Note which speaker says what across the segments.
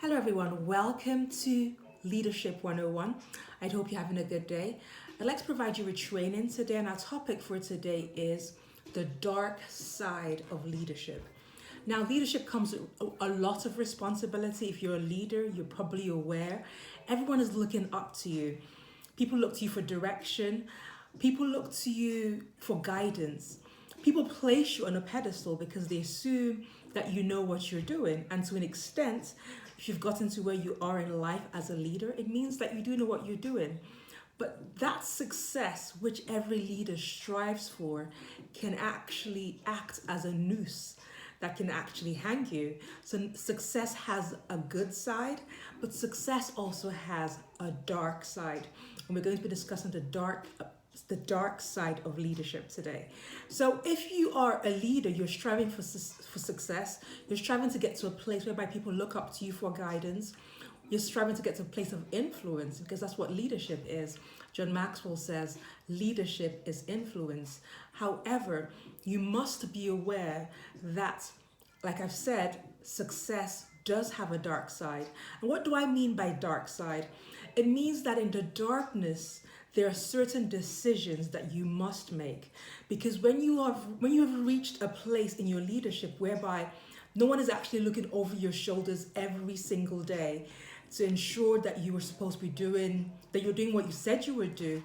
Speaker 1: Hello everyone, welcome to Leadership 101. I hope you're having a good day. I'd like to provide you with training today, and our topic for today is the dark side of leadership. Now, leadership comes with a lot of responsibility. If you're a leader, you're probably aware. Everyone is looking up to you. People look to you for direction. People look to you for guidance. People place you on a pedestal because they assume that you know what you're doing. And to an extent, if you've gotten to where you are in life as a leader, it means that you do know what you're doing. But that success, which every leader strives for, can actually act as a noose that can actually hang you. So success has a good side, but success also has a dark side. And we're going to be discussing the dark side of leadership today. So if you are a leader, you're striving for success, you're striving to get to a place whereby people look up to you for guidance, you're striving to get to a place of influence, because that's what leadership is. John Maxwell says leadership is influence. However, you must be aware that, like I've said, success does have a dark side. And what do I mean by dark side? It means that in the darkness, there are certain decisions that you must make, because when you have reached a place in your leadership whereby no one is actually looking over your shoulders every single day to ensure that you were supposed to be doing, that you're doing what you said you would do,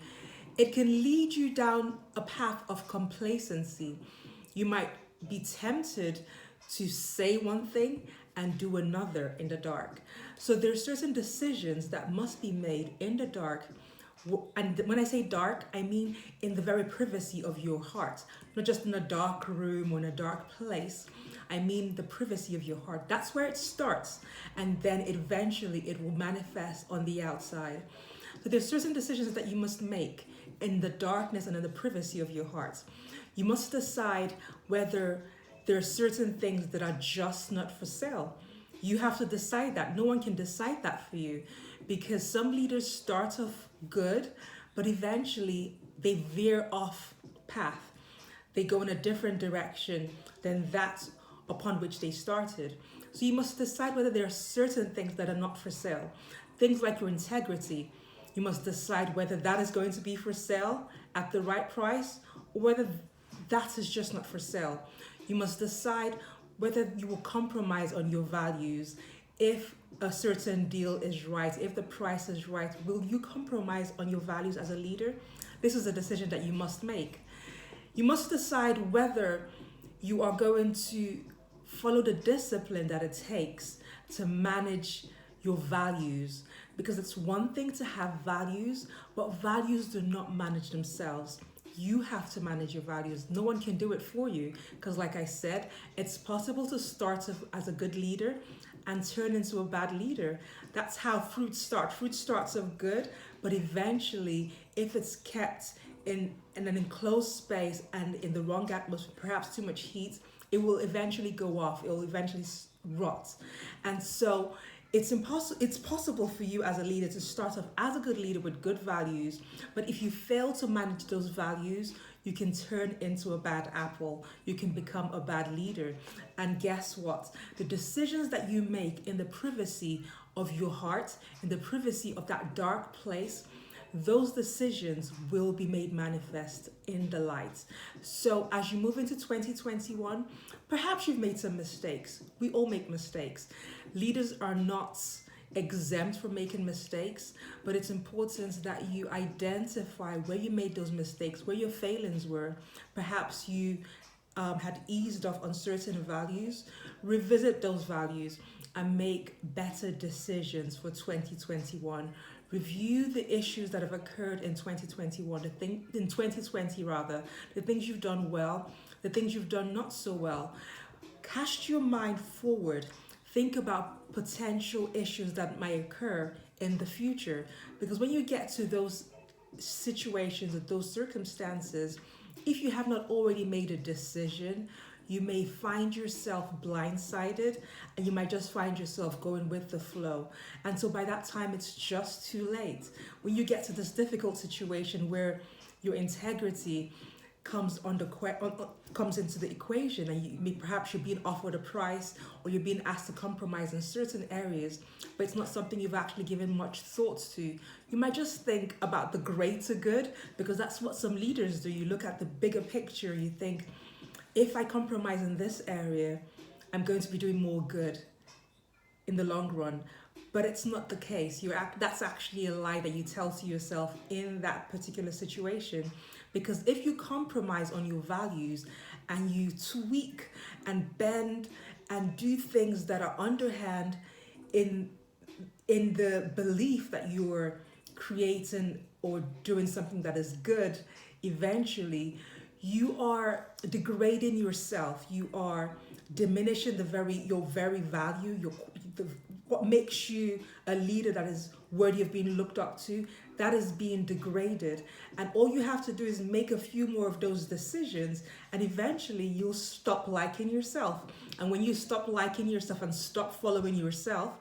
Speaker 1: it can lead you down a path of complacency. You might be tempted to say one thing and do another in the dark. So there are certain decisions that must be made in the dark. And when I say dark, I mean in the very privacy of your heart, not just in a dark room or in a dark place. I mean the privacy of your heart. That's where it starts, and then eventually it will manifest on the outside. So there's certain decisions that you must make in the darkness and in the privacy of your heart. You must decide whether there are certain things that are just not for sale. You have to decide that. No one can decide that for you, because some leaders start off good, but eventually they veer off path. They go in a different direction than that upon which they started. So you must decide whether there are certain things that are not for sale. Things like your integrity. You must decide whether that is going to be for sale at the right price, or whether that is just not for sale. You must decide whether you will compromise on your values. If a certain deal is right, if the price is right, will you compromise on your values as a leader? This is a decision that you must make. You must decide whether you are going to follow the discipline that it takes to manage your values, because it's one thing to have values, but values do not manage themselves. You have to manage your values. No one can do it for you, because like I said, it's possible to start as a good leader and turn into a bad leader. That's how fruit starts. Fruit starts off good, but eventually, if it's kept in an enclosed space and in the wrong atmosphere, perhaps too much heat, it will eventually go off. It will eventually rot. And so it's possible for you as a leader to start off as a good leader with good values, but if you fail to manage those values, you can turn into a bad apple. You can become a bad leader. And guess what? The decisions that you make in the privacy of your heart, in the privacy of that dark place, those decisions will be made manifest in the light. So as you move into 2021, perhaps you've made some mistakes. We all make mistakes. Leaders are not exempt from making mistakes, but it's important that you identify where you made those mistakes, where your failings were. Perhaps you had eased off on certain values. Revisit those values and make better decisions for 2021. Review the issues that have occurred in 2021, in 2020 rather, the things you've done well, the things you've done not so well. Cast your mind forward. Think about potential issues that might occur in the future, because when you get to those situations or those circumstances, if you have not already made a decision, you may find yourself blindsided, and you might just find yourself going with the flow. And so by that time, it's just too late. When you get to this difficult situation where your integrity comes into the equation, and perhaps you're being offered a price, or you're being asked to compromise in certain areas, but it's not something you've actually given much thought to. You might just think about the greater good, because that's what some leaders do. You look at the bigger picture, you think, if I compromise in this area, I'm going to be doing more good in the long run. But it's not the case. That's actually a lie that you tell to yourself in that particular situation. Because if you compromise on your values and you tweak and bend and do things that are underhand in the belief that you're creating or doing something that is good, eventually you are degrading yourself. You are diminishing your very value, what makes you a leader that is worthy of being looked up to. That is being degraded. And all you have to do is make a few more of those decisions, and eventually you'll stop liking yourself. And when you stop liking yourself and stop following yourself,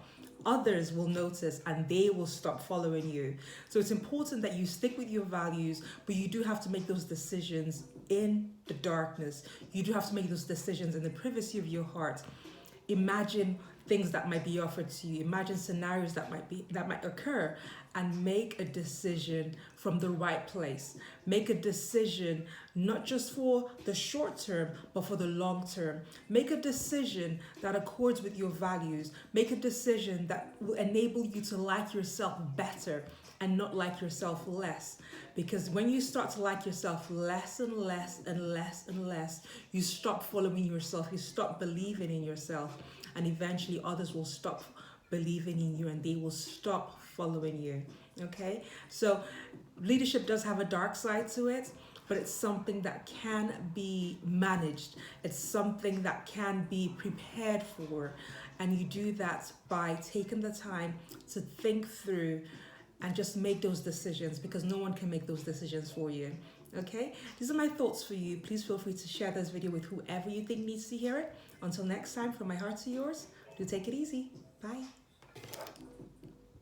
Speaker 1: others will notice and they will stop following you. So it's important that you stick with your values, but you do have to make those decisions in the darkness. You do have to make those decisions in the privacy of your heart. Imagine things that might be offered to you. Imagine scenarios that might occur, and make a decision from the right place. Make a decision not just for the short term, but for the long term. Make a decision that accords with your values. Make a decision that will enable you to like yourself better and not like yourself less. Because when you start to like yourself less and less and less and less, you stop following yourself, you stop believing in yourself, and eventually others will stop believing in you and they will stop following you. Okay, so leadership does have a dark side to it, but it's something that can be managed. It's something that can be prepared for, and you do that by taking the time to think through and just make those decisions, because no one can make those decisions for you. Okay, these are my thoughts for you. Please feel free to share this video with whoever you think needs to hear it. Until next time, from my heart to yours, do take it easy. Bye.